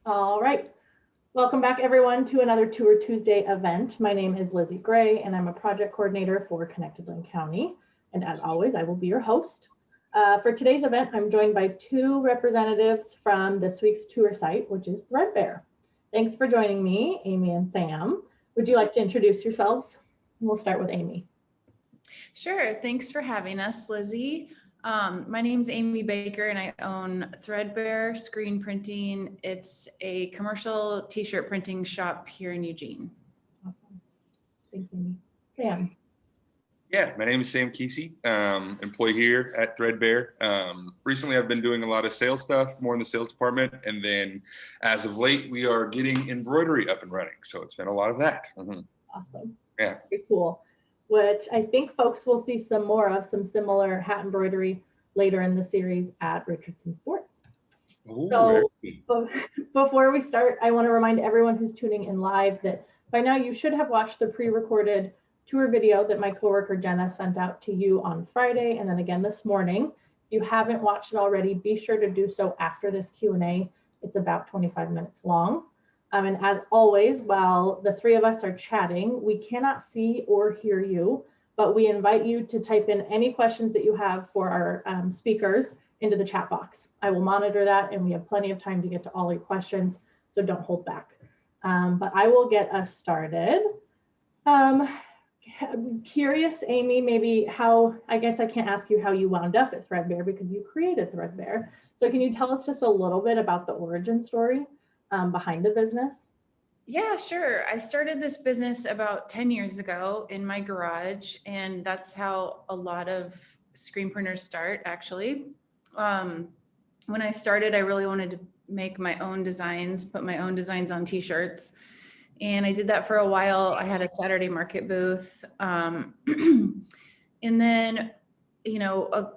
All right. Welcome back, everyone, to another Tour Tuesday event. My name is Lizzie Gray, and I'm a project coordinator for Connected Lynn County. And as always, I will be your host. For today's event, I'm joined by two representatives from this week's tour site, which is Threadbare. Thanks for joining me, Amy and Sam. Would you like to introduce yourselves? We'll start with Amy. Sure. Thanks for having us, Lizzie. My name's Amy Baker, and I own Threadbare Screen Printing. It's a commercial t-shirt printing shop here in Eugene. Awesome. Thanks, Amy. Sam. Yeah, my name is Sam Kesey, employee here at Threadbare. Recently, I've been doing a lot of sales stuff, more in the sales department. And then as of late, we are getting embroidery up and running. So it's been a lot of that. Mm-hmm. Awesome. Yeah. Very cool. Which I think folks will see some more of, some similar hat embroidery later in the series at Richardson Sports. Ooh, so before we start, I want to remind everyone who's tuning in live that by now you should have watched the pre-recorded tour video that my coworker Jenna sent out to you on Friday and then again this morning. If you haven't watched it already, be sure to do so after this Q&A. It's about 25 minutes long. And as always, while the three of us are chatting, we cannot see or hear you, but we invite you to type in any questions that you have for our speakers into the chat box. I will monitor that, and we have plenty of time to get to all your questions, so don't hold back. But I will get us started. I'm curious, Amy, maybe how, I guess I can't ask you how you wound up at Threadbare because you created Threadbare. So can you tell us just a little bit about the origin story behind the business? Yeah, sure. I started this business about 10 years ago in my garage, and that's how a lot of screen printers start, actually. When I started, I really wanted to make my own designs, put my own designs on t-shirts. And I did that for a while. I had a Saturday market booth. And then, you know,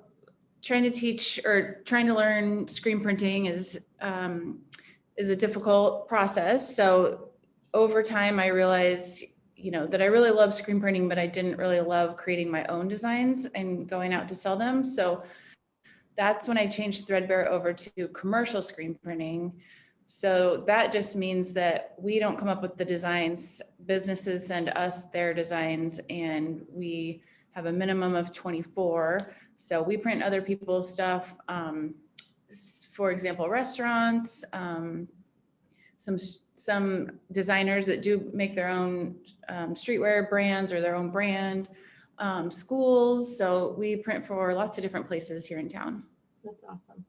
trying to teach or trying to learn screen printing is a difficult process. So over time, I realized, you know, that I really love screen printing, but I didn't really love creating my own designs and going out to sell them. So that's when I changed Threadbare over to commercial screen printing. So that just means that we don't come up with the designs. Businesses send us their designs, and we have a minimum of 24. So we print other people's stuff. For example, restaurants, some designers that do make their own streetwear brands or their own brand, schools. So we print for lots of different places here in town. That's awesome.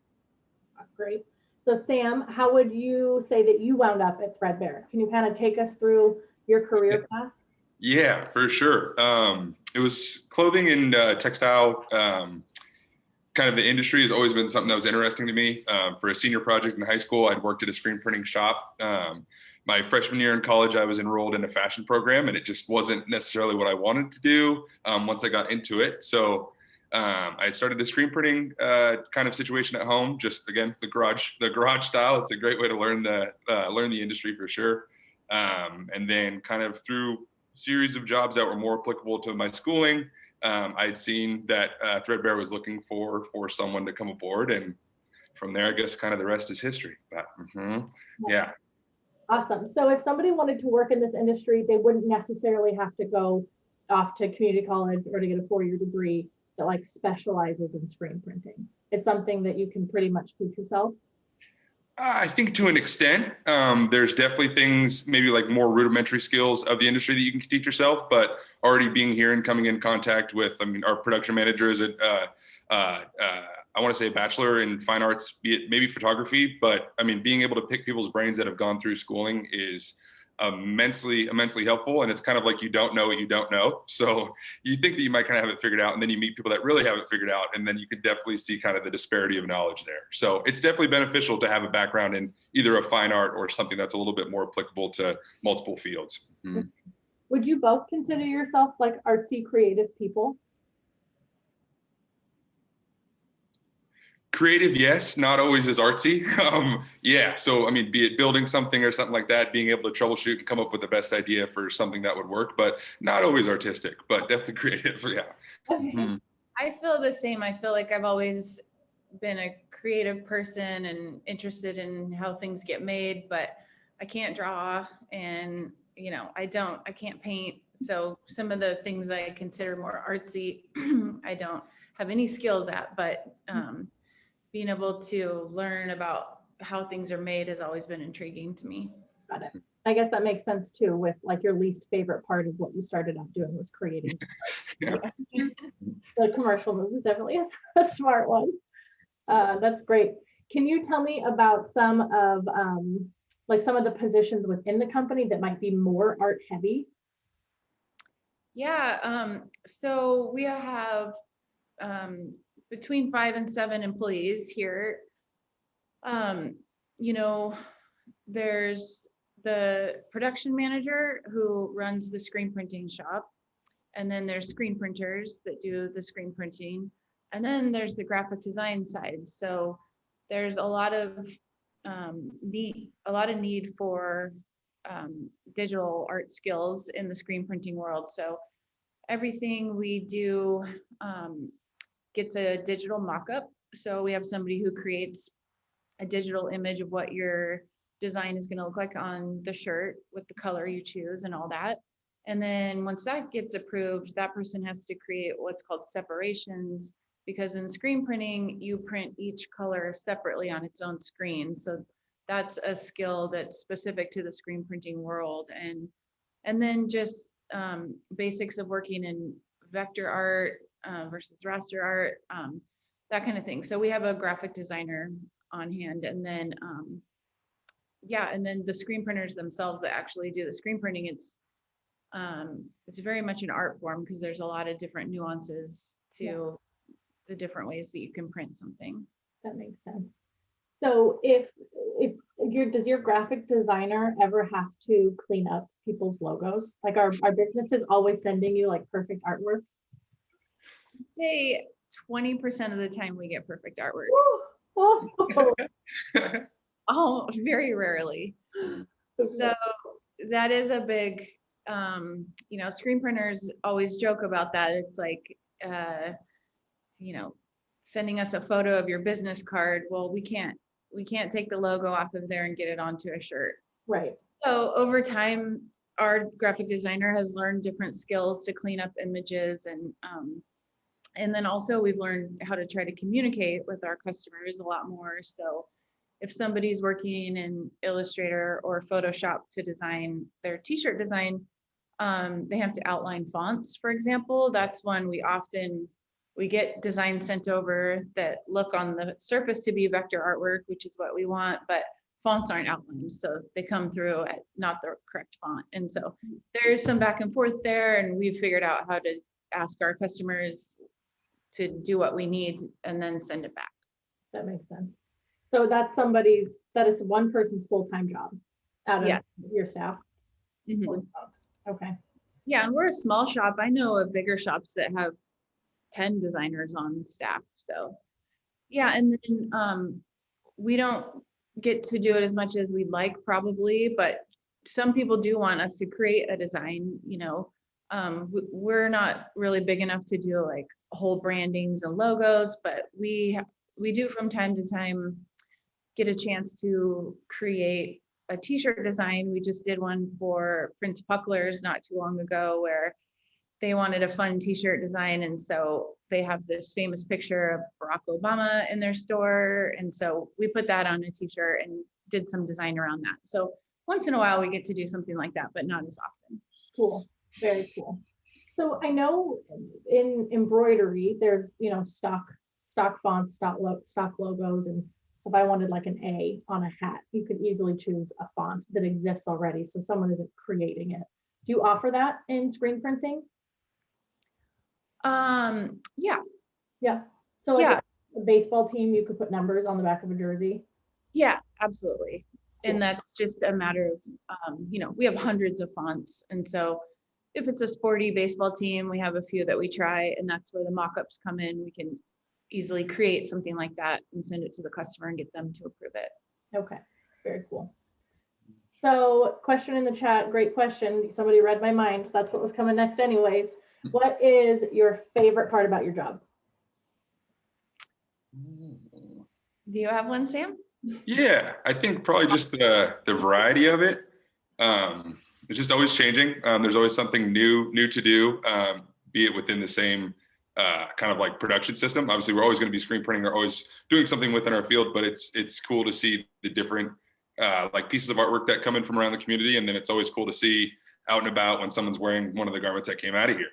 Great. So Sam, how would you say that you wound up at Threadbare? Can you kind of take us through your career path? Yeah, for sure. It was clothing and textile. Kind of the industry has always been something that was interesting to me. For a senior project in high school, I'd worked at a screen printing shop. My freshman year in college, I was enrolled in a fashion program, and it just wasn't necessarily what I wanted to do once I got into it. So I had started a screen printing kind of situation at home. Just again, the garage style. It's a great way to learn the industry for sure. And then kind of through a series of jobs that were more applicable to my schooling, I'd seen that Threadbare was looking for someone to come aboard, and from there, I guess kind of the rest is history. But, yeah. Awesome. So if somebody wanted to work in this industry, they wouldn't necessarily have to go off to community college or to get a 4-year degree that like specializes in screen printing. It's something that you can pretty much teach yourself. I think to an extent, there's definitely things, maybe like more rudimentary skills of the industry that you can teach yourself, but already being here and coming in contact with, I mean, our production manager is I want to say a bachelor in fine arts, be it maybe photography, but I mean, being able to pick people's brains that have gone through schooling is immensely helpful. And it's kind of like, you don't know what you don't know. So you think that you might kind of have it figured out, and then you meet people that really have it figured out, and then you can definitely see kind of the disparity of knowledge there. So it's definitely beneficial to have a background in either a fine art or something that's a little bit more applicable to multiple fields. Mm-hmm. Would you both consider yourself like artsy, creative people? Creative, yes, not always as artsy. Yeah, so I mean, be it building something or something like that, being able to troubleshoot and come up with the best idea for something that would work, but not always artistic, but definitely creative, yeah. Okay. Mm-hmm. I feel the same. I feel like I've always been a creative person and interested in how things get made, but I can't draw, and I can't paint. So some of the things I consider more artsy, I don't have any skills at, but being able to learn about how things are made has always been intriguing to me. Got it. I guess that makes sense too, with like your least favorite part of what you started out doing was creating. Yeah. The commercial move is definitely a smart one. That's great. Can you tell me about some of the positions within the company that might be more art heavy? Yeah, so we have between 5 and 7 employees here. There's the production manager who runs the screen printing shop, and then there's screen printers that do the screen printing, and then there's the graphic design side. So there's a lot of need for digital art skills in the screen printing world. So everything we do gets a digital mock-up. So we have somebody who creates a digital image of what your design is going to look like on the shirt with the color you choose and all that. And then once that gets approved, that person has to create what's called separations, because in screen printing, you print each color separately on its own screen. So that's a skill that's specific to the screen printing world. And then just basics of working in vector art versus raster art, that kind of thing. So we have a graphic designer on hand, and then and then the screen printers themselves that actually do the screen printing, it's very much an art form, because there's a lot of different nuances to the different ways that you can print something. That makes sense. So does your graphic designer ever have to clean up people's logos? Like are businesses always sending you like perfect artwork? I'd say 20% of the time we get perfect artwork. Oh. Oh, very rarely. So that is a big, screen printers always joke about that. It's like, sending us a photo of your business card. Well, we can't take the logo off of there and get it onto a shirt. Right. So over time, our graphic designer has learned different skills to clean up images, and then also we've learned how to try to communicate with our customers a lot more. So if somebody's working in Illustrator or Photoshop to design their t-shirt design, they have to outline fonts, for example. That's when we get designs sent over that look on the surface to be vector artwork, which is what we want, but fonts aren't outlined. So they come through at not the correct font. And so there's some back and forth there, and we've figured out how to ask our customers to do what we need and then send it back. That makes sense. So that is one person's full-time job out of your staff. Mm-hmm. Okay. Yeah, and we're a small shop. I know of bigger shops that have 10 designers on staff. So yeah, and then we don't get to do it as much as we'd like probably, but some people do want us to create a design. We're not really big enough to do like whole brandings and logos, but we do from time to time get a chance to create a t-shirt design. We just did one for Prince Pucklers not too long ago, where they wanted a fun t-shirt design, and so they have this famous picture of Barack Obama in their store, and so we put that on a t-shirt and did some design around that. So once in a while we get to do something like that, but not as often. Cool. Very cool. So I know in embroidery there's stock fonts, stock logos, and if I wanted like an A on a hat, you could easily choose a font that exists already, so someone isn't creating it. Do you offer that in screen printing? Yeah. So like a baseball team, you could put numbers on the back of a jersey. Yeah, absolutely. And that's just a matter of, we have hundreds of fonts. And so if it's a sporty baseball team, we have a few that we try, and that's where the mock-ups come in. We can easily create something like that and send it to the customer and get them to approve it. Okay, very cool. So question in the chat, great question. Somebody read my mind. That's what was coming next anyways. What is your favorite part about your job? Do you have one, Sam? Yeah, I think probably just the variety of it. It's just always changing. There's always something new to do, be it within the same kind of like production system. Obviously, we're always going to be screen printing or always doing something within our field, but it's cool to see the different like pieces of artwork that come in from around the community, and then it's always cool to see out and about when someone's wearing one of the garments that came out of here.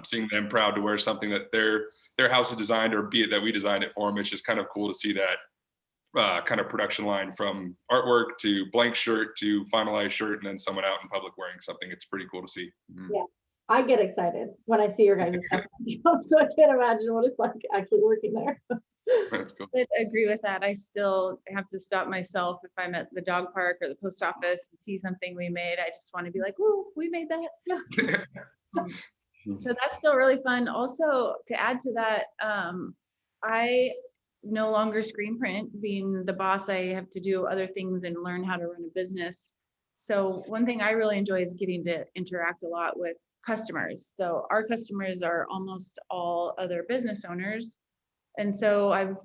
Seeing them proud to wear something that their house is designed, or be it that we designed it for them. It's just kind of cool to see that kind of production line from artwork to blank shirt to finalized shirt, and then someone out in public wearing something. It's pretty cool to see. Yeah, I get excited when I see your guys' stuff. So I can't imagine what it's like actually working there. That's cool. I agree with that. I still have to stop myself if I'm at the dog park or the post office and see something we made. I just want to be like, "Ooh, we made that." Yeah. So that's still really fun. Also, to add to that, I no longer screen print. Being the boss, I have to do other things and learn how to run a business. So one thing I really enjoy is getting to interact a lot with customers. So our customers are almost all other business owners. And so I've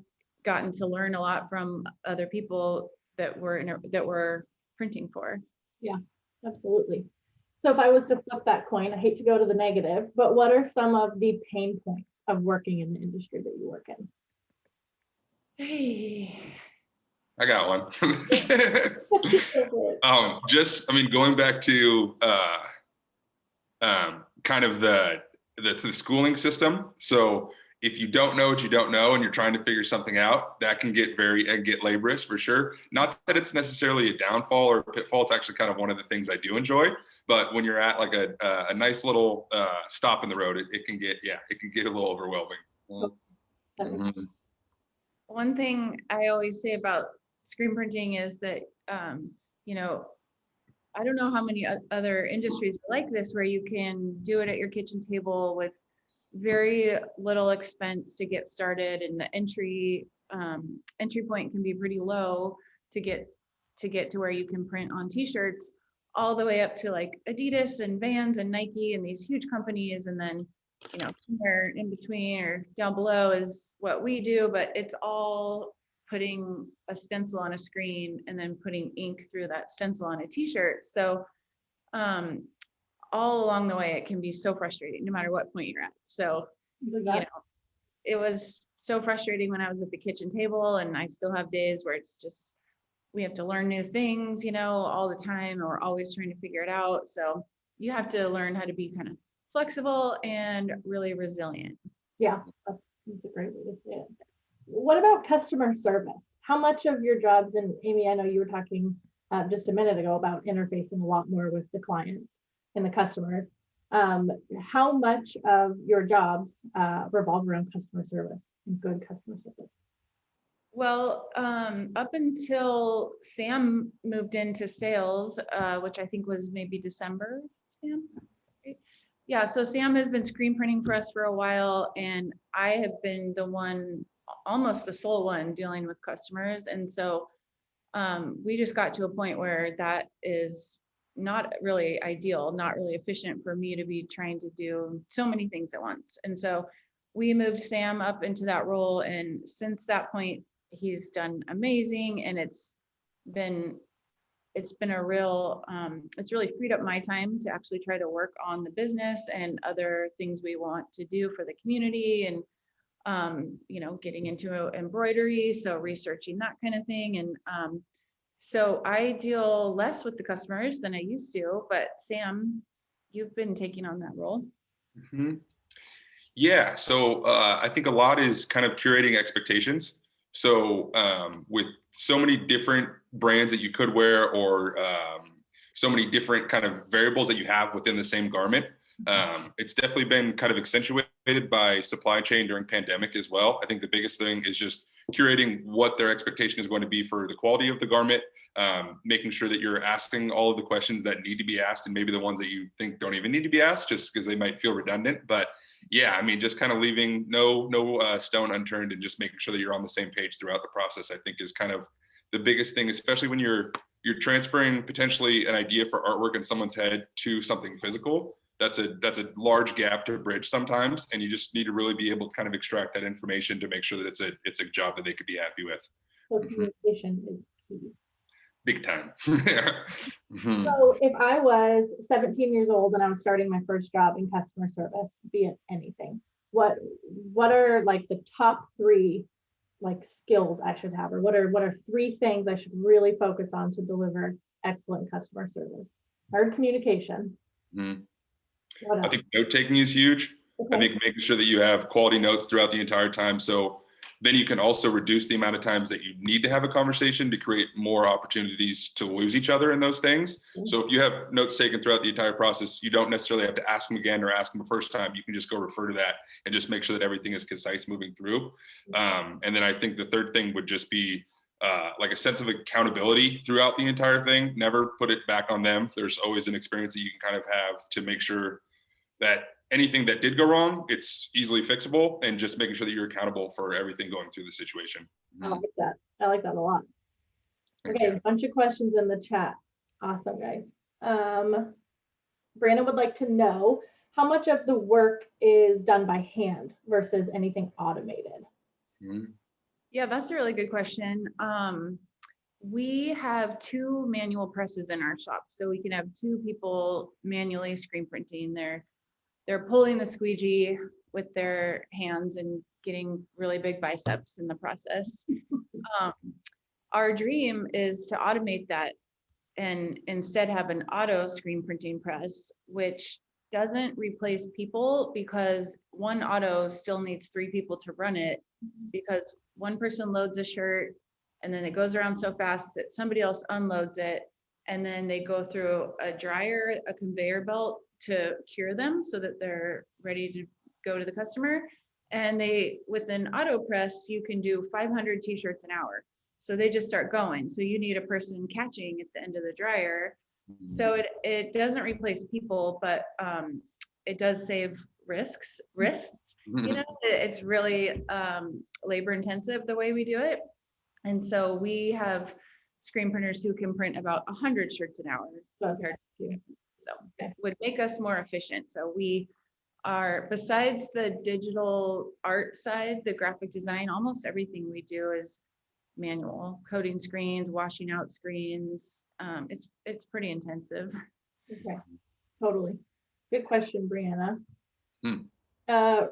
gotten to learn a lot from other people that we're printing for. Yeah, absolutely. So if I was to flip that coin, I hate to go to the negative, but what are some of the pain points of working in the industry that you work in? Hey. I got one. I mean, going back to kind of the schooling system. So if you don't know what you don't know and you're trying to figure something out, that can get get laborious for sure. Not that it's necessarily a downfall or a pitfall. It's actually kind of one of the things I do enjoy. But when you're at like a nice little stop in the road, it can get a little overwhelming. Mm-hmm. One thing I always say about screen printing is that, you know, I don't know how many other industries are like this, where you can do it at your kitchen table with very little expense to get started, and the entry point can be pretty low to get to where you can print on t-shirts, all the way up to like Adidas and Vans and Nike and these huge companies, and then somewhere in between or down below is what we do, but it's all putting a stencil on a screen and then putting ink through that stencil on a t-shirt. So all along the way, it can be so frustrating no matter what point you're at. So, it was so frustrating when I was at the kitchen table, and I still have days where it's just, we have to learn new things, all the time, and we're always trying to figure it out. So you have to learn how to be kind of flexible and really resilient. Yeah, that's a great way to say it. What about customer service? How much of your jobs, and Amy, I know you were talking just a minute ago about interfacing a lot more with the clients and the customers. How much of your jobs revolve around customer service and good customer service? Well, up until Sam moved into sales, which I think was maybe December, Sam? Yeah, so Sam has been screen printing for us for a while, and I have been the one, almost the sole one, dealing with customers. And so we just got to a point where that is not really ideal, not really efficient for me to be trying to do so many things at once. And so we moved Sam up into that role, and since that point, he's done amazing, and it's been a real, it's really freed up my time to actually try to work on the business and other things we want to do for the community, and getting into embroidery, so researching that kind of thing. And so I deal less with the customers than I used to, but Sam, you've been taking on that role. Mm-hmm. Yeah, so I think a lot is kind of curating expectations. So with so many different brands that you could wear, or so many different kind of variables that you have within the same garment, it's definitely been kind of accentuated by supply chain during pandemic as well. I think the biggest thing is just curating what their expectation is going to be for the quality of the garment, making sure that you're asking all of the questions that need to be asked, and maybe the ones that you think don't even need to be asked just because they might feel redundant. But yeah, I mean, just kind of leaving no stone unturned, and just making sure that you're on the same page throughout the process, I think is kind of the biggest thing, especially when you're transferring potentially an idea for artwork in someone's head to something physical. That's a large gap to bridge sometimes, and you just need to really be able to kind of extract that information to make sure that it's a job that they could be happy with. So communication is key. Big time. So if I was 17 years old and I was starting my first job in customer service, be it anything, what are like the top 3 like skills I should have, or what are 3 things I should really focus on to deliver excellent customer service? Hard communication. What I else? think note taking is huge. I Okay. think making sure that you have quality notes throughout the entire time. So then you can also reduce the amount of times that you need to have a conversation to create more opportunities to lose each other in those things. So if you have notes taken throughout the entire process, you don't necessarily have to ask them again or ask them the first time. You can just go refer to that and just make sure that everything is concise moving through. And then I think the third thing would just be like a sense of accountability throughout the entire thing. Never put it back on them. There's always an experience that you can kind of have to make sure that anything that did go wrong, it's easily fixable, and just making sure that you're accountable for everything going through the situation. I like that. I like that a lot. Thank Okay, you. a bunch of questions in the chat. Awesome, guys. Brandon would like to know how much of the work is done by hand versus anything automated. Yeah, that's a really good question. We have 2 manual presses in our shop, so we can have 2 people manually screen printing. They're pulling the squeegee with their hands and getting really big biceps in the process. Our dream is to automate that and instead have an auto screen printing press, which doesn't replace people, because one auto still needs 3 people to run it, because one person loads a shirt and then it goes around so fast that somebody else unloads it, and then they go through a dryer, a conveyor belt to cure them so that they're ready to go to the customer. And with an auto press, you can do 500 t-shirts an hour. So they just start going. So you need a person catching at the end of the dryer. So it doesn't replace people, but it does save risks. You know, it's really labor intensive the way we do it. And so we have screen printers who can print about 100 shirts an hour compared to, so it would make us more efficient. So we are, besides the digital art side, the graphic design, almost everything we do is manual. Coding screens, washing out screens. It's pretty intensive. Okay, totally. Good question, Brianna. Hmm.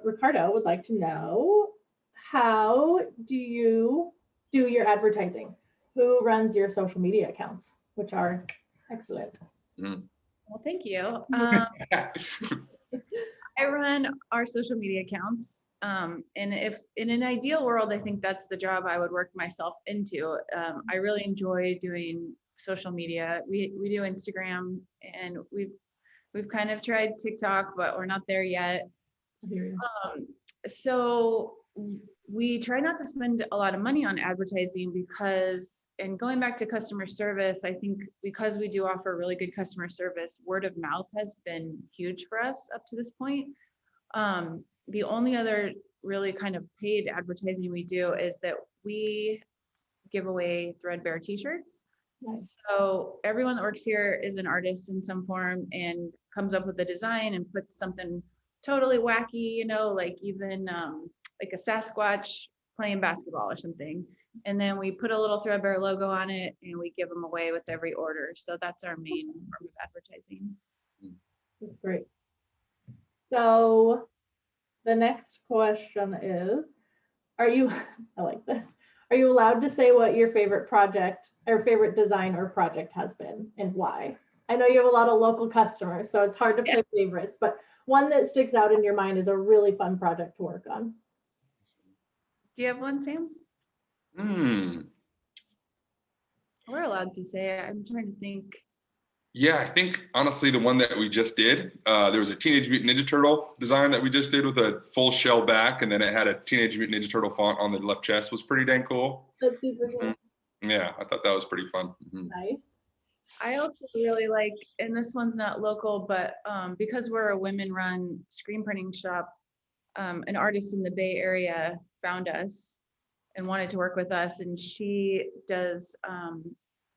Ricardo would like to know, how do you do your advertising? Who runs your social media accounts, which are excellent? Well, thank you. I run our social media accounts. And if in an ideal world, I think that's the job I would work myself into. I really enjoy doing social media. We do Instagram, and we've kind of tried TikTok, but we're not there yet. So we try not to spend a lot of money on advertising because, and going back to customer service, I think because we do offer really good customer service, word of mouth has been huge for us up to this point. The only other really kind of paid advertising we do is that we give away Threadbare t-shirts. Nice. So everyone that works here is an artist in some form and comes up with a design and puts something totally wacky, you know, like even like a Sasquatch playing basketball or something. And then we put a little Threadbare logo on it and we give them away with every order. So that's our main form of advertising. That's great. So the next question is, are you, I like this, are you allowed to say what your favorite project or favorite design or project has been and why? I know you have a lot of local customers, so it's hard to pick favorites, but one that sticks out in your mind is a really fun project to work on. Do you have one, Sam? We're allowed to say it. I'm trying to think. Yeah, I think honestly the one that we just did, there was a Teenage Mutant Ninja Turtle design that we just did with a full shell back, and then it had a Teenage Mutant Ninja Turtle font on the left chest. Was pretty dang cool. That's super cool. Yeah, I thought that was pretty fun. Nice. I also really like, and this one's not local, but because we're a women-run screen printing shop, an artist in the Bay Area found us and wanted to work with us, and she does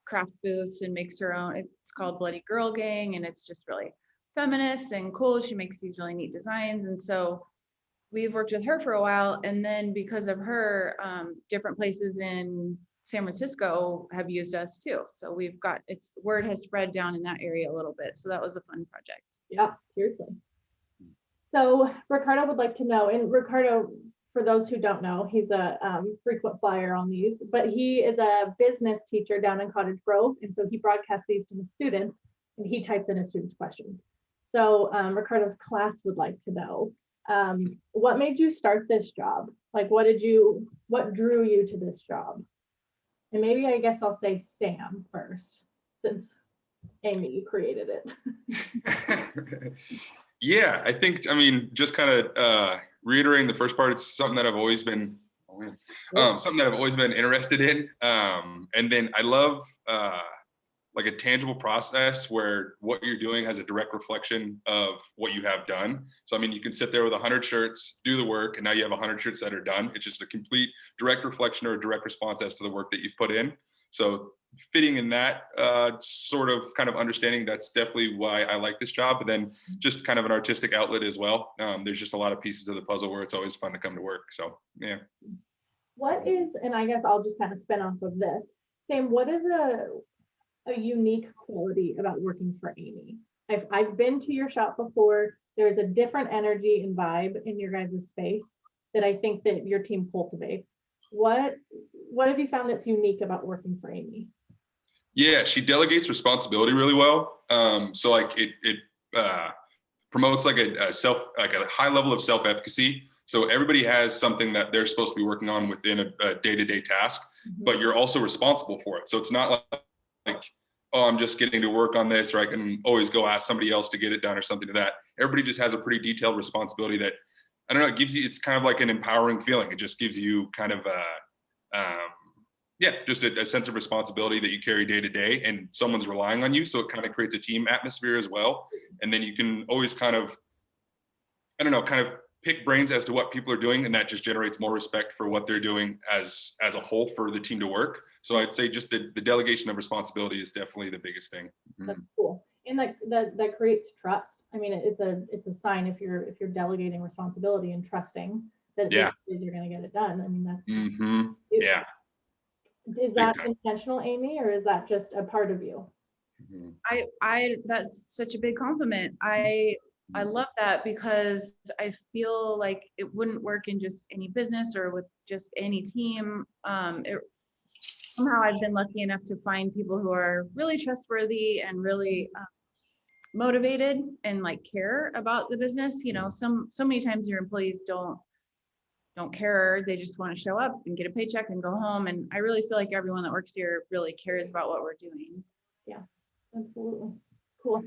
craft booths and makes her own. It's called Bloody Girl Gang, and it's just really feminist and cool. She makes these really neat designs, and so we've worked with her for a while. And then because of her, different places in San Francisco have used us too. So we've got, word has spread down in that area a little bit. So that was a fun project. Yeah, seriously. So Ricardo would like to know, and Ricardo, for those who don't know, he's a frequent flyer on these, but he is a business teacher down in Cottage Grove. And so he broadcasts these to the students and he types in his students' questions. So Ricardo's class would like to know, what made you start this job? Like, what drew you to this job? And maybe I guess I'll say Sam first, since Amy, you created it. Yeah, I think, just kind of reiterating the first part, it's something that I've always been, something that I've always been interested in. And then I love like a tangible process where what you're doing has a direct reflection of what you have done. So, you can sit there with 100 shirts, do the work, and now you have 100 shirts that are done. It's just a complete direct reflection or a direct response as to the work that you've put in. So fitting in that sort of kind of understanding, that's definitely why I like this job. But then just kind of an artistic outlet as well. There's just a lot of pieces of the puzzle where it's always fun to come to work. So, yeah. What is, and I guess I'll just kind of spin off of this, Sam, what is a unique quality about working for Amy? I've been to your shop before. There's a different energy and vibe in your guys' space that I think that your team cultivates. What have you found that's unique about working for Amy? Yeah, she delegates responsibility really well. So like it promotes like a high level of self-efficacy. So everybody has something that they're supposed to be working on within a day-to-day task, but you're also responsible for it. So it's not like, oh, I'm just getting to work on this, or I can always go ask somebody else to get it done or something to that. Everybody just has a pretty detailed responsibility that, I don't know, it's kind of like an empowering feeling. It just gives you kind of just a sense of responsibility that you carry day to day, and someone's relying on you. So it kind of creates a team atmosphere as well. And then you can always kind of pick brains as to what people are doing, and that just generates more respect for what they're doing as a whole for the team to work. So I'd say just the delegation of responsibility is definitely the biggest thing. That's cool. And that creates trust. It's a sign if you're delegating responsibility and trusting that you're going to get it done. That's yeah. Is that intentional, Amy, or is that just a part of you? I that's such a big compliment. I love that, because I feel like it wouldn't work in just any business or with just any team. Somehow I've been lucky enough to find people who are really trustworthy and really motivated and like care about the business. So many times your employees don't care. They just want to show up and get a paycheck and go home. And I really feel like everyone that works here really cares about what we're doing. Yeah, absolutely. Cool.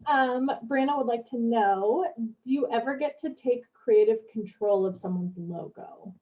Brianna would like to know, do you ever get to take creative control of someone's logo?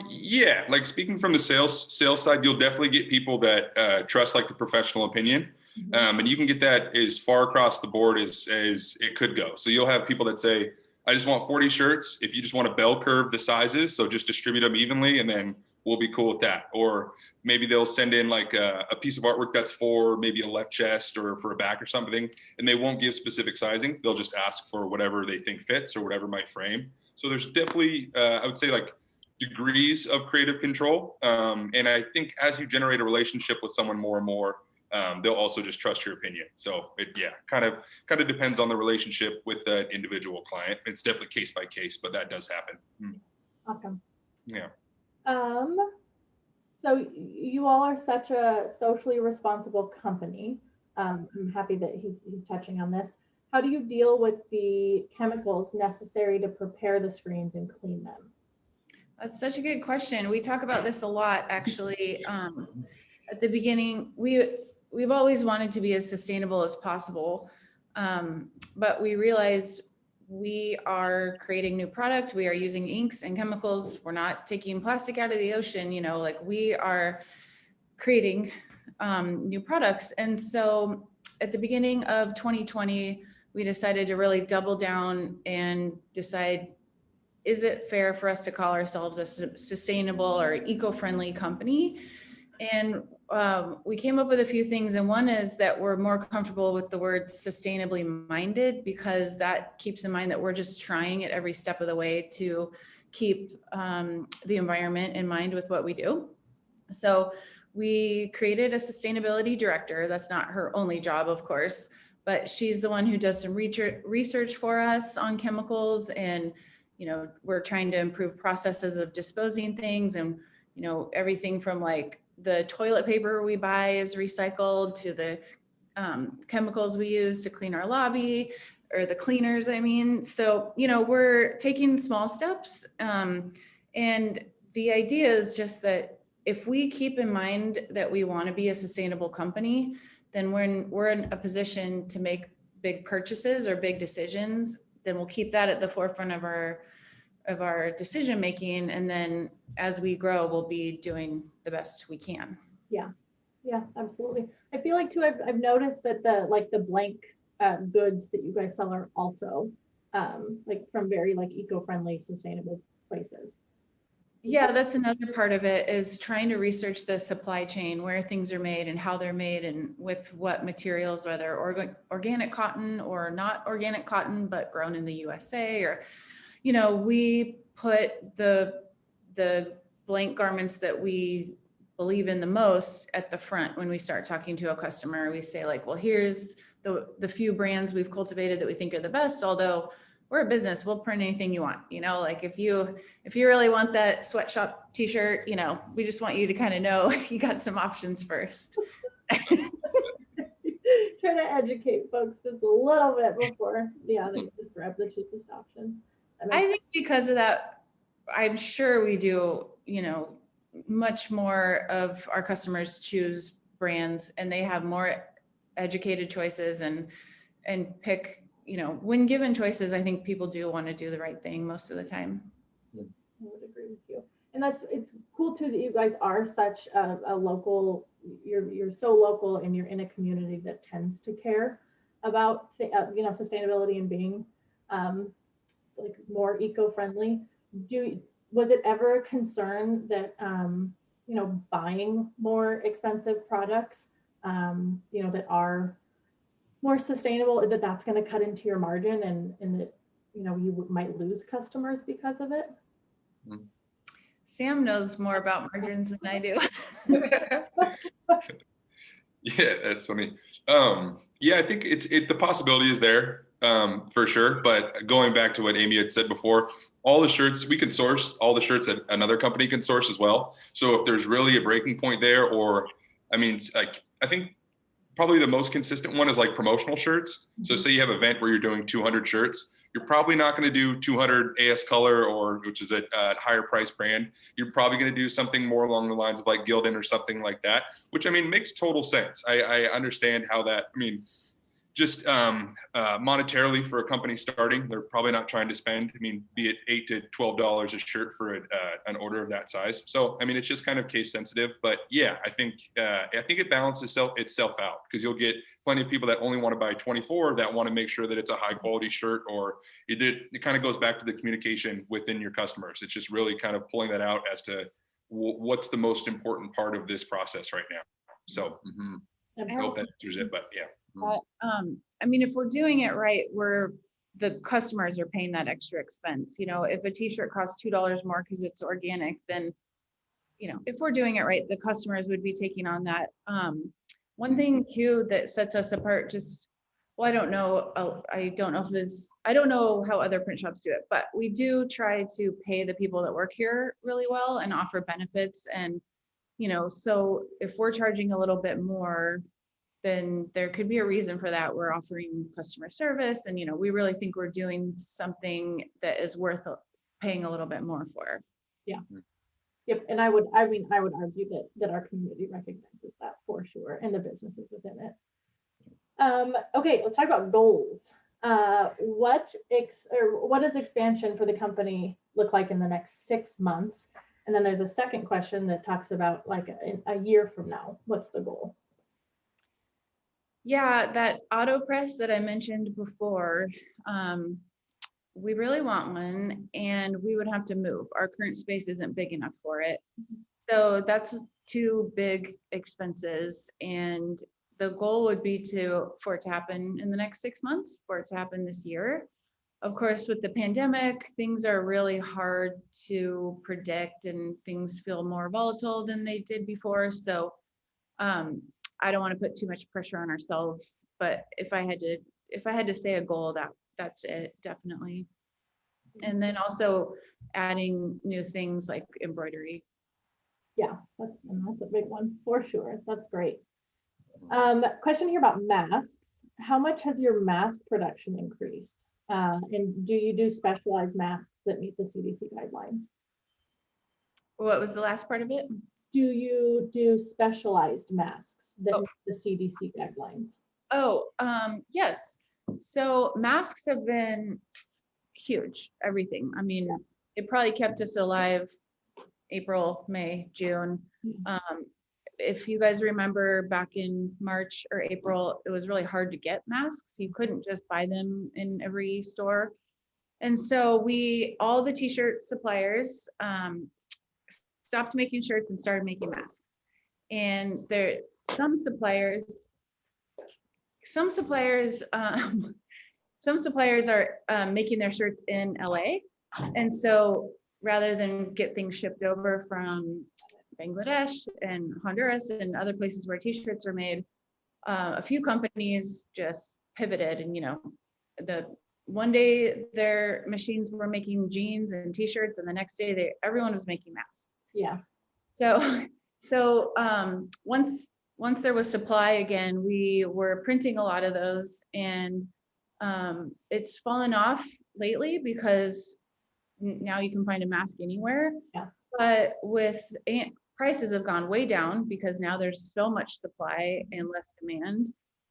Yeah, like speaking from the sales side, you'll definitely get people that trust like the professional opinion. And you can get that as far across the board as it could go. So you'll have people that say, I just want 40 shirts. If you just want to bell curve the sizes, so just distribute them evenly, and then we'll be cool with that. Or maybe they'll send in like a piece of artwork that's for maybe a left chest or for a back or something, and they won't give specific sizing. They'll just ask for whatever they think fits or whatever might frame. So there's definitely, I would say, like degrees of creative control. And I think as you generate a relationship with someone more and more, they'll also just trust your opinion. So it kind of depends on the relationship with that individual client. It's definitely case by case, but that does happen. Awesome. Yeah. So you all are such a socially responsible company. I'm happy that he's touching on this. How do you deal with the chemicals necessary to prepare the screens and clean them? That's such a good question. We talk about this a lot, actually. At the beginning, we've always wanted to be as sustainable as possible, but we realized we are creating new product. We are using inks and chemicals. We're not taking plastic out of the ocean. Like we are creating new products. And so at the beginning of 2020, we decided to really double down and decide, is it fair for us to call ourselves a sustainable or eco-friendly company? And we came up with a few things, and one is that we're more comfortable with the word sustainably minded, because that keeps in mind that we're just trying at every step of the way to keep the environment in mind with what we do. So we created a sustainability director. That's not her only job, of course, but she's the one who does some research for us on chemicals. And, you know, we're trying to improve processes of disposing things, and, you know, everything from like the toilet paper we buy is recycled to the chemicals we use to clean our lobby, or the cleaners, I mean. So, you know, we're taking small steps. And the idea is just that if we keep in mind that we want to be a sustainable company, then when we're in a position to make big purchases or big decisions, then we'll keep that at the forefront of our decision making. And then as we grow, we'll be doing the best we can. Yeah, absolutely. I feel like too, I've noticed that the blank goods that you guys sell are also like from very like eco-friendly, sustainable places. Yeah, that's another part of it, is trying to research the supply chain, where things are made and how they're made and with what materials, whether organic cotton or not organic cotton, but grown in the USA. Or, you know, we put the blank garments that we believe in the most at the front. When we start talking to a customer, we say like, well, here's the few brands we've cultivated that we think are the best, although we're a business, we'll print anything you want, you know, like if you really want that sweatshop t-shirt, you know, we just want you to kind of know you got some options first. Try to educate folks just a little bit before, they just grab the cheapest option. I think because of that, I'm sure we do, you know, much more of our customers choose brands, and they have more educated choices and pick, you know, when given choices, I think people do want to do the right thing most of the time. I would agree with you. And it's cool too that you guys are such a local, you're so local, and you're in a community that tends to care about you know, sustainability and being like more eco-friendly. Was it ever a concern that you know, buying more expensive products you know, that are more sustainable, that's going to cut into your margin, and that, you know, you might lose customers because of it? Sam knows more about margins than I do. Yeah, that's funny. Yeah, I think the possibility is there for sure. But going back to what Amy had said before, all the shirts we can source, all the shirts that another company can source as well. So if there's really a breaking point there, or I mean, like I think probably the most consistent one is like promotional shirts. So say you have an event where you're doing 200 shirts, you're probably not going to do 200 AS Color, or which is a higher price brand. You're probably going to do something more along the lines of like Gildan or something like that, which I mean makes total sense. I understand how that, I mean, just monetarily for a company starting, they're probably not trying to spend, I mean, be it $8 to $12 a shirt for an order of that size. So, I mean, it's just kind of case sensitive, but yeah, I think it balances itself out, because you'll get plenty of people that only want to buy 24 that want to make sure that it's a high quality shirt, or it kind of goes back to the communication within your customers. It's just really kind of pulling that out as to what's the most important part of this process right now. So I hope that answers it, but yeah. I mean, if we're doing it right, the customers are paying that extra expense. You know, if a t-shirt costs $2 more because it's organic, then, you know, if we're doing it right, the customers would be taking on that. One thing too that sets us apart, well, I don't know how other print shops do it, but we do try to pay the people that work here really well and offer benefits. And, you know, so if we're charging a little bit more, then there could be a reason for that. We're offering customer service, and, you know, we really think we're doing something that is worth paying a little bit more for. Yeah. Yep. And I would argue that our community recognizes that for sure, and the businesses within it. Okay, let's talk about goals. What does expansion for the company look like in the next 6 months? And then there's a second question that talks about like a year from now, what's the goal? Yeah, that auto press that I mentioned before, we really want one, and we would have to move. Our current space isn't big enough for it. So that's 2 big expenses. And the goal would be for it to happen in the next 6 months, for it to happen this year. of course, with the pandemic, things are really hard to predict and things feel more volatile than they did before. So I don't want to put too much pressure on ourselves, but if I had to say a goal, that's it, definitely. And then also adding new things like embroidery. Yeah, that's a big one for sure. That's great. Question here about masks. How much has your mask production increased? And do you do specialized masks that meet the CDC guidelines? What was the last part of it? Do you do specialized masks that Oh. meet the CDC guidelines? Oh, yes. So masks have been huge, everything. I mean, it probably kept us alive April, May, June. If you guys remember back in March or April, it was really hard to get masks. You couldn't just buy them in every store. And so all the t-shirt suppliers stopped making shirts and started making masks. And some suppliers are making their shirts in LA. And so rather than get things shipped over from Bangladesh and Honduras and other places where t-shirts are made, a few companies just pivoted. And the one day their machines were making jeans and t-shirts, and the next day everyone was making masks. Yeah. So once there was supply again, we were printing a lot of those, and it's fallen off lately because now you can find a mask anywhere. Yeah. But prices have gone way down because now there's so much supply and less demand.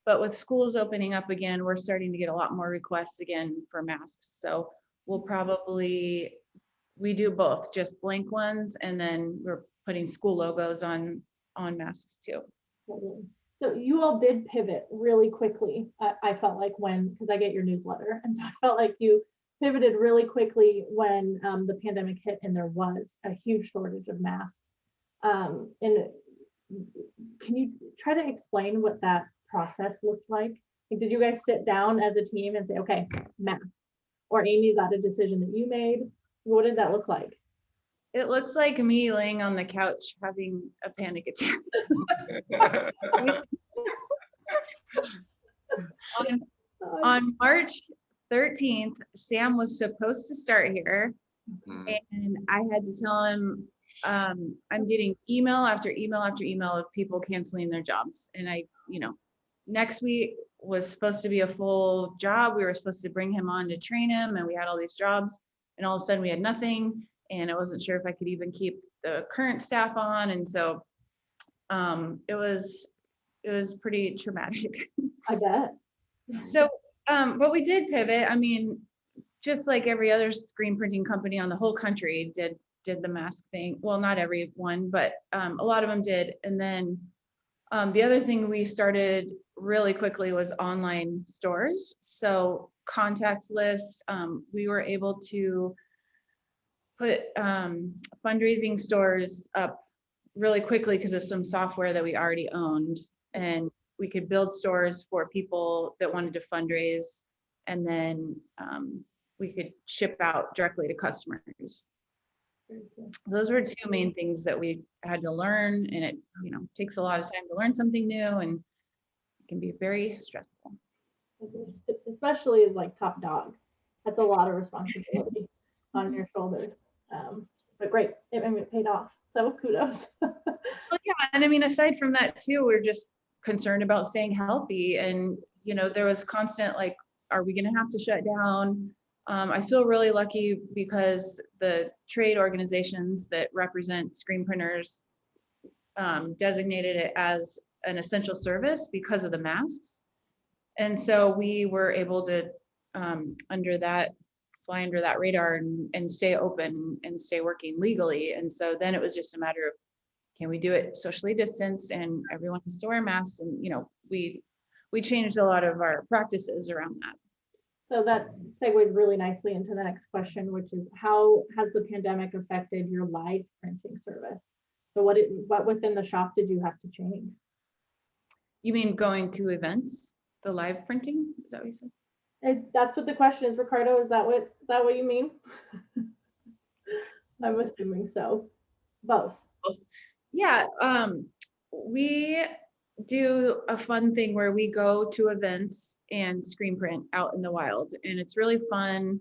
But with schools opening up again, we're starting to get a lot more requests again for masks. So we do both, just blank ones, and then we're putting school logos on masks too. So you all did pivot really quickly. I felt like because I get your newsletter, and so I felt like you pivoted really quickly when the pandemic hit and there was a huge shortage of masks. And can you try to explain what that process looked like? Did you guys sit down as a team and say, okay, masks? Or Amy, is that a decision that you made? What did that look like? It looks like me laying on the couch having a panic attack. On March 13th, Sam was supposed to start here, and I had to tell him I'm getting email after email after email of people canceling their jobs. And next week was supposed to be a full job. We were supposed to bring him on to train him, and we had all these jobs, and all of a sudden we had nothing. And I wasn't sure if I could even keep the current staff on. And so it was pretty traumatic. I bet. So, but we did pivot. I mean, just like every other screen printing company on the whole country did the mask thing. Well, not everyone, but a lot of them did. And then the other thing we started really quickly was online stores. So contact list, we were able to put fundraising stores up really quickly because of some software that we already owned, and we could build stores for people that wanted to fundraise, and then we could ship out directly to customers. So those were two main things that we had to learn, and it takes a lot of time to learn something new, and it can be very stressful. Especially as like top dog. That's a lot of responsibility on your shoulders. But great, it paid off. So kudos. Well, yeah, and I mean, aside from that too, we're just concerned about staying healthy, and there was constant like, are we going to have to shut down? I feel really lucky because the trade organizations that represent screen printers designated it as an essential service because of the masks, and so we were able to fly under that radar and stay open and stay working legally. And so then it was just a matter of, can we do it socially distanced, and everyone has to wear masks? And we changed a lot of our practices around that. So that segues really nicely into the next question, which is, how has the pandemic affected your live printing service? So what within the shop did you have to change? You mean going to events, the live printing? Is that what you said? That's what the question is, Ricardo. Is that what you mean? I'm assuming so. Both. Yeah, we do a fun thing where we go to events and screen print out in the wild, and it's really fun.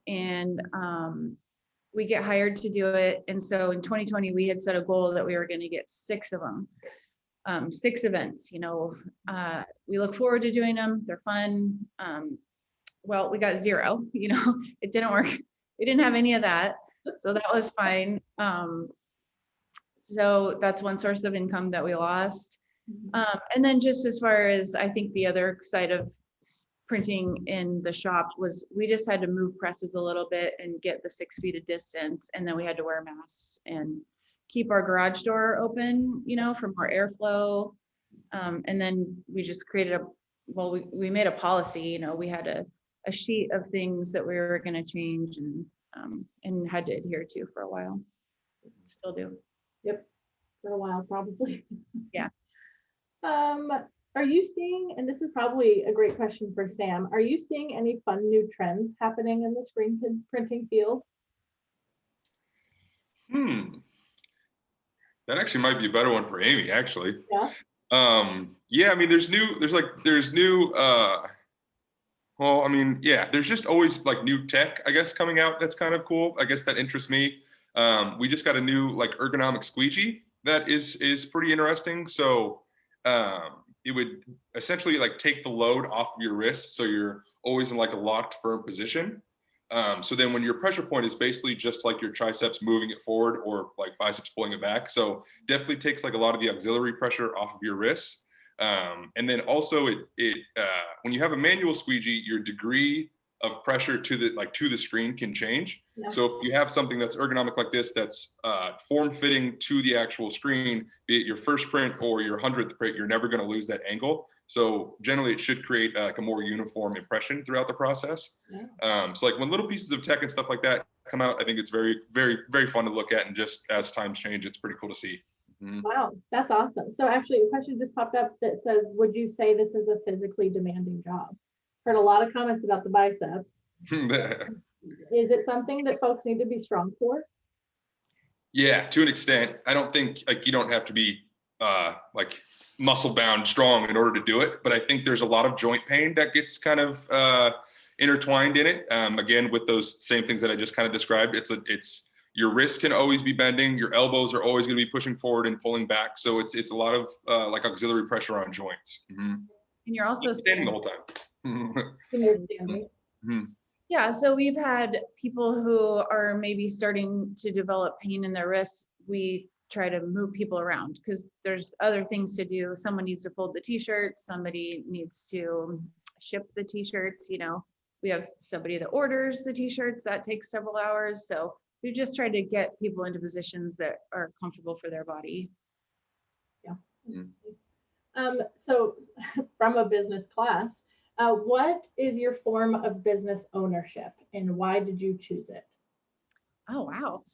And we get hired to do it. And so in 2020, we had set a goal that we were going to get 6 of them, 6 events. We look forward to doing them. They're fun. Well, we got 0. It didn't work. We didn't have any of that, so that was fine. So that's one source of income that we lost. And then just as far as I think the other side of printing in the shop was we just had to move presses a little bit and get the 6 feet of distance. And then we had to wear masks and keep our garage door open, for more airflow. And then we just created we made a policy, we had a sheet of things that we were going to change and had to adhere to for a while. Still do. Yep. For a while, probably. Yeah. Are you seeing, and this is probably a great question for Sam, are you seeing any fun new trends happening in the screen printing field? That actually might be a better one for Amy, actually. Yeah. Yeah, I mean, there's just always like new tech, I guess, coming out. That's kind of cool. I guess that interests me. We just got a new like ergonomic squeegee that is pretty interesting. So it would essentially like take the load off of your wrist, so you're always in like a locked, firm position. So then when your pressure point is basically just like your triceps moving it forward or like biceps pulling it back. So definitely takes like a lot of the auxiliary pressure off of your wrists. And then also when you have a manual squeegee, your degree of pressure to the screen can change. Yeah. So if you have something that's ergonomic like this, that's form fitting to the actual screen, be it your first print or your 100th print, you're never going to lose that angle. So generally it should create like a more uniform impression throughout the process. Yeah. So like when little pieces of tech and stuff like that come out, I think it's very, very, very fun to look at. And just as times change, it's pretty cool to see. Mm-hmm. Wow, that's awesome. So actually a question just popped up that says, would you say this is a physically demanding job? Heard a lot of comments about the biceps. Is it something that folks need to be strong for? Yeah, to an extent. I don't think like you don't have to be like muscle bound strong in order to do it, but I think there's a lot of joint pain that gets kind of intertwined in it. Again, with those same things that I just kind of described, it's your wrist can always be bending, your elbows are always going to be pushing forward and pulling back, so it's a lot of like auxiliary pressure on joints. Mm-hmm. And you're also standing the whole time. Mm-hmm. Yeah, so we've had people who are maybe starting to develop pain in their wrists. We try to move people around because there's other things to do. Someone needs to fold the t-shirts, somebody needs to ship the t-shirts, we have somebody that orders the t-shirts, that takes several hours. So we just try to get people into positions that are comfortable for their body. Yeah. So from a business class, what is your form of business ownership and why did you choose it? Oh, wow.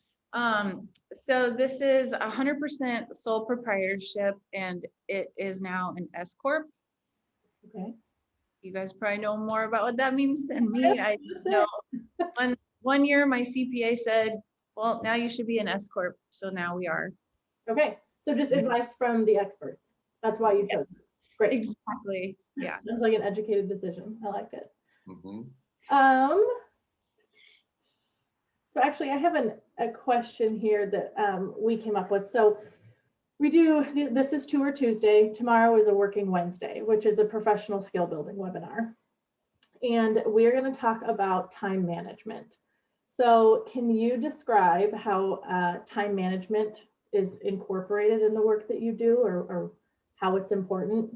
So this is 100% sole proprietorship and it is now an S Corp. Okay. You guys probably know more about what that means than me. I know one year my CPA said, well, now you should be an S Corp. So now we are. Okay. So just advice from the experts. That's why you chose it. Great. Exactly. Yeah. That's like an educated decision. I like it. Mm-hmm. So actually I have a question here that we came up with. So this is Tour Tuesday. Tomorrow is a Working Wednesday, which is a professional skill building webinar. And we're going to talk about time management. So can you describe how time management is incorporated in the work that you do or how it's important?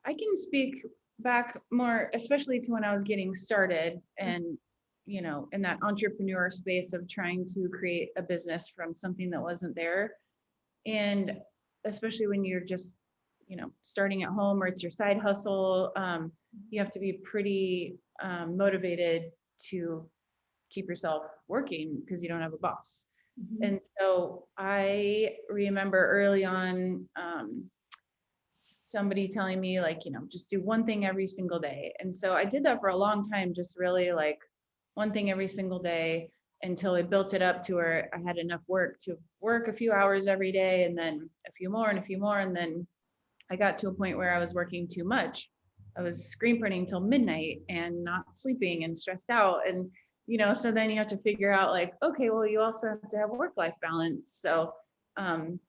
I can speak back more, especially to when I was getting started and, in that entrepreneur space of trying to create a business from something that wasn't there. And especially when you're just, starting at home or it's your side hustle, you have to be pretty motivated to keep yourself working because you don't have a boss. Mm-hmm. And so I remember early on somebody telling me like, just do one thing every single day. And so I did that for a long time, just really like one thing every single day, until I built it up to where I had enough work to work a few hours every day, and then a few more and a few more. And then I got to a point where I was working too much. I was screen printing till midnight and not sleeping and stressed out. And, so then you have to figure out like, okay, well, you also have to have work-life balance. So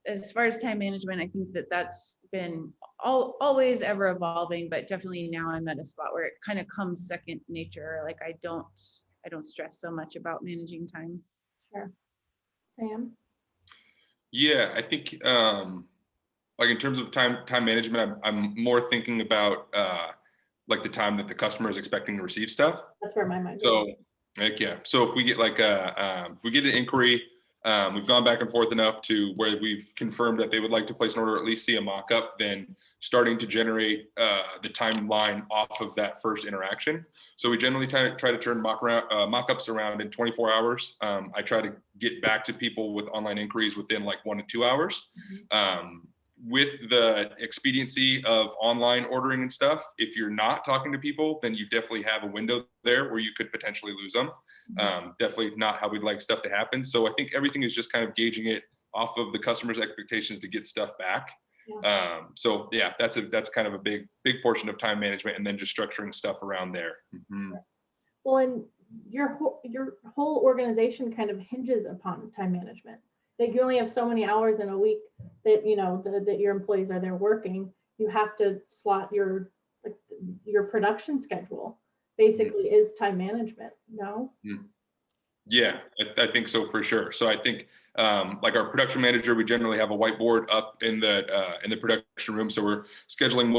as far as time management, I think that that's been always ever evolving, but definitely now I'm at a spot where it kind of comes second nature. Like I don't stress so much about managing time. Sure. Sam? Yeah, I think like in terms of time management, I'm more thinking about like the time that the customer is expecting to receive stuff. That's where my mind goes. So like, yeah. So if we get like if we get an inquiry, we've gone back and forth enough to where we've confirmed that they would like to place an order, or at least see a mock-up, then starting to generate the timeline off of that first interaction. So we generally try to turn mock-ups around in 24 hours. I try to get back to people with online inquiries within like 1 to 2 hours. With the expediency of online ordering and stuff, if you're not talking to people, then you definitely have a window there where you could potentially lose them. Definitely not how we'd like stuff to happen. So I think everything is just kind of gauging it off of the customer's expectations to get stuff back. Yeah. So yeah, that's kind of a big portion of time management, and then just structuring stuff around there. Well, and your whole organization kind of hinges upon time management. Like you only have so many hours in a week that that your employees are there working. You have to slot your production schedule. Basically, is time management. No. Yeah, I think so for sure. So I think like our production manager, we generally have a whiteboard up in the production room. So we're scheduling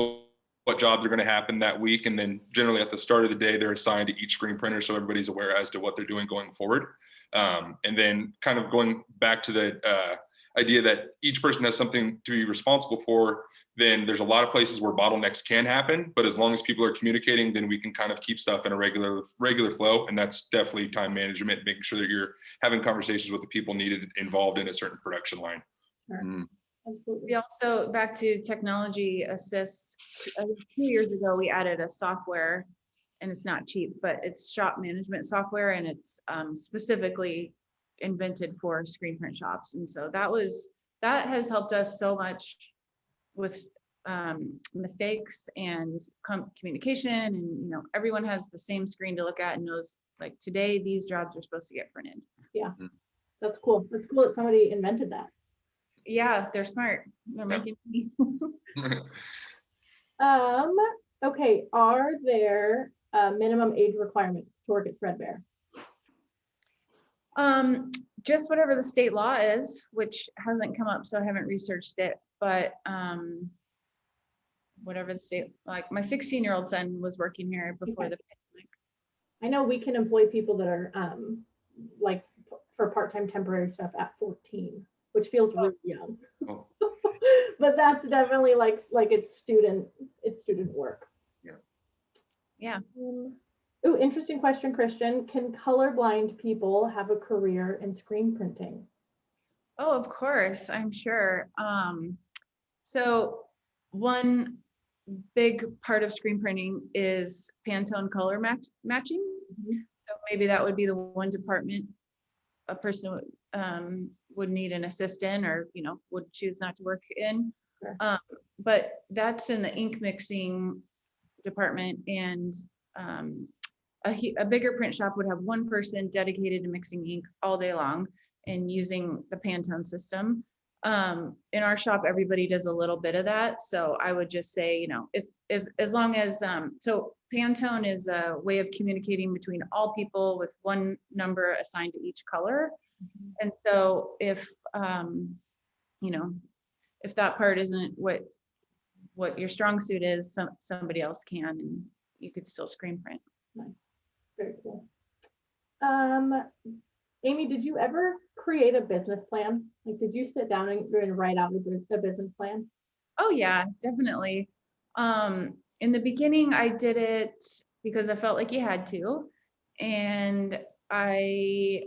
what jobs are going to happen that week, and then generally at the start of the day, they're assigned to each screen printer, so everybody's aware as to what they're doing going forward. And then kind of going back to the idea that each person has something to be responsible for, then there's a lot of places where bottlenecks can happen, but as long as people are communicating, then we can kind of keep stuff in a regular flow. And that's definitely time management, making sure that you're having conversations with the people needed involved in a certain production line. Sure. Absolutely. We also, back to technology assists, 2 years ago, we added a software, and it's not cheap, but it's shop management software, and it's specifically invented for screen print shops. And so that has helped us so much with mistakes and communication, and everyone has the same screen to look at and knows like today these jobs are supposed to get printed. Yeah, that's cool. That's cool that somebody invented that. Yeah, they're smart. They're making me. Okay, are there minimum age requirements to work at Threadbare? Just whatever the state law is, which hasn't come up, so I haven't researched it, but whatever the state, like my 16-year-old son was working here before the pandemic. I know we can employ people that are like for part-time temporary stuff at 14, which feels really young. But that's definitely like it's student work. Yeah. Oh, interesting question, Christian. Can colorblind people have a career in screen printing? Oh, of course, I'm sure. So one big part of screen printing is Pantone color matching. So maybe that would be the one department a person would need an assistant, or would choose not to work in. Sure. But that's in the ink mixing department, and a bigger print shop would have one person dedicated to mixing ink all day long and using the Pantone system. In our shop, everybody does a little bit of that. So I would just say, if as long as, so Pantone is a way of communicating between all people with one number assigned to each color. And so if, if that part isn't what your strong suit is, somebody else can, and you could still screen print. Nice. Very cool. Amy, did you ever create a business plan? Like, did you sit down and write out a business plan? Oh yeah, definitely. In the beginning, I did it because I felt like you had to, and I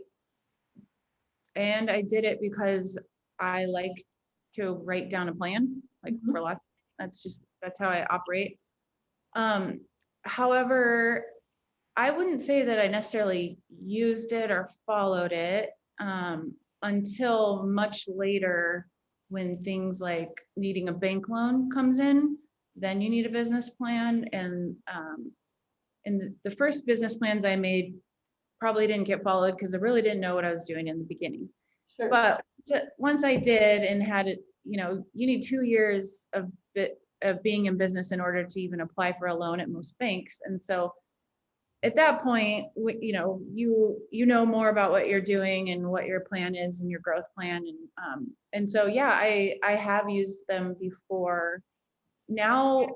did it because I like to write down a plan, like for lots of That's how I operate. However, I wouldn't say that I necessarily used it or followed it until much later, when things like needing a bank loan comes in. Then you need a business plan, and the first business plans I made probably didn't get followed because I really didn't know what I was doing in the beginning. Sure. But once I did and had it, you need 2 years of being in business in order to even apply for a loan at most banks. And so at that point, you know more about what you're doing and what your plan is and your growth plan. And so, yeah, I have used them before. Now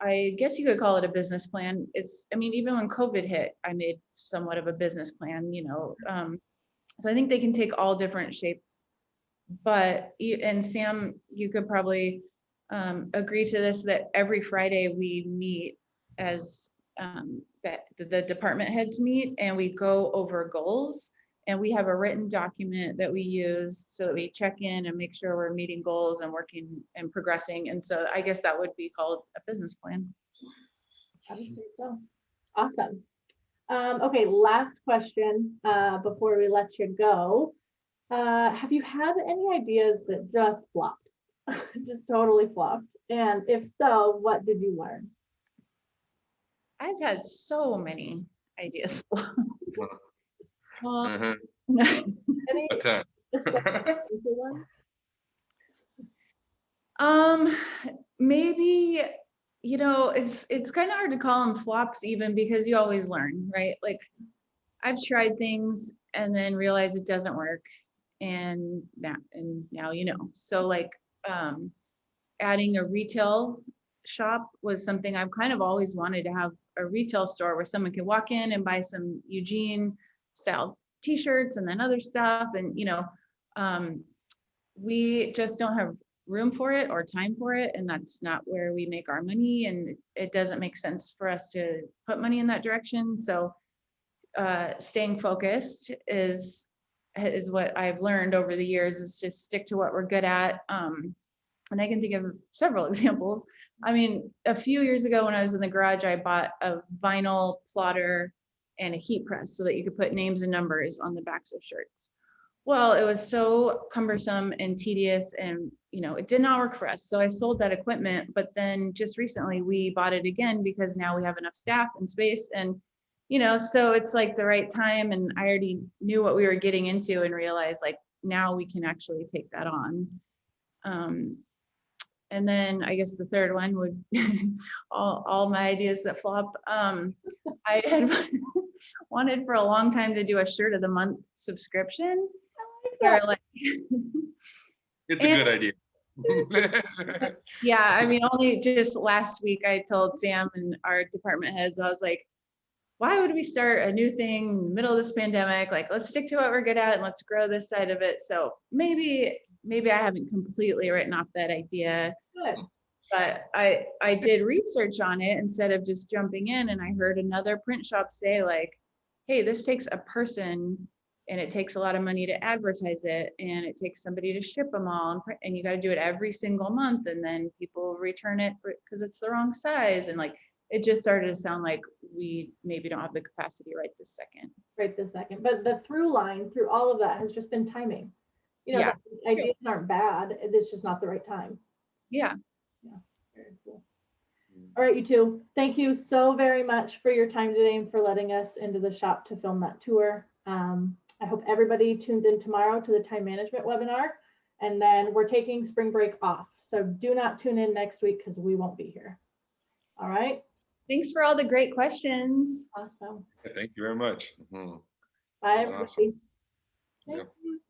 I guess you could call it a business plan. Even when COVID hit, I made somewhat of a business plan, so I think they can take all different shapes. But, and Sam, you could probably agree to this, that every Friday we meet as the department heads meet, and we go over goals, and we have a written document that we use so that we check in and make sure we're meeting goals and working and progressing. And so I guess that would be called a business plan. I would say so. Awesome. Okay, last question before we let you go. Have you had any ideas that just flopped? Just totally flopped? And if so, what did you learn? I've had so many ideas flop. Mhm. Any Okay. specific ones? Maybe, it's kind of hard to call them flops, even because you always learn, right? Like, I've tried things and then realized it doesn't work, and now so, like, adding a retail shop was something I've kind of always wanted, to have a retail store where someone can walk in and buy some Eugene style t-shirts and then other stuff. And, we just don't have room for it or time for it. And that's not where we make our money. And it doesn't make sense for us to put money in that direction. So staying focused is what I've learned over the years, is just stick to what we're good at. And I can think of several examples. A few years ago when I was in the garage, I bought a vinyl plotter and a heat press so that you could put names and numbers on the backs of shirts. Well, it was so cumbersome and tedious, and it did not work for us. So I sold that equipment, but then just recently we bought it again because now we have enough staff and space, and so it's like the right time. And I already knew what we were getting into and realized, like, now we can actually take that on. And then I guess the third one would all my ideas that flop. I had wanted for a long time to do a shirt of the month subscription. Where, like, It's a good idea. Yeah, only just last week I told Sam and our department heads, I was like, why would we start a new thing in the middle of this pandemic? Like, let's stick to what we're good at and let's grow this side of it. So maybe I haven't completely written off that idea. Good. But I did research on it instead of just jumping in, and I heard another print shop say, like, hey, this takes a person, and it takes a lot of money to advertise it, and it takes somebody to ship them all, and you got to do it every single month, and then people return it because it's the wrong size. And, like, it just started to sound like we maybe don't have the capacity right this second. But the through line through all of that has just been timing. Yeah. The ideas aren't bad. It's just not the right time. Yeah. Very cool. All right, you two. Thank you so very much for your time today and for letting us into the shop to film that tour. I hope everybody tunes in tomorrow to the time management webinar, and then we're taking spring break off. So do not tune in next week because we won't be here. All right. Thanks for all the great questions. Awesome. Thank you very much. Mhm. Bye, That's everybody. awesome. Thank Yep. you.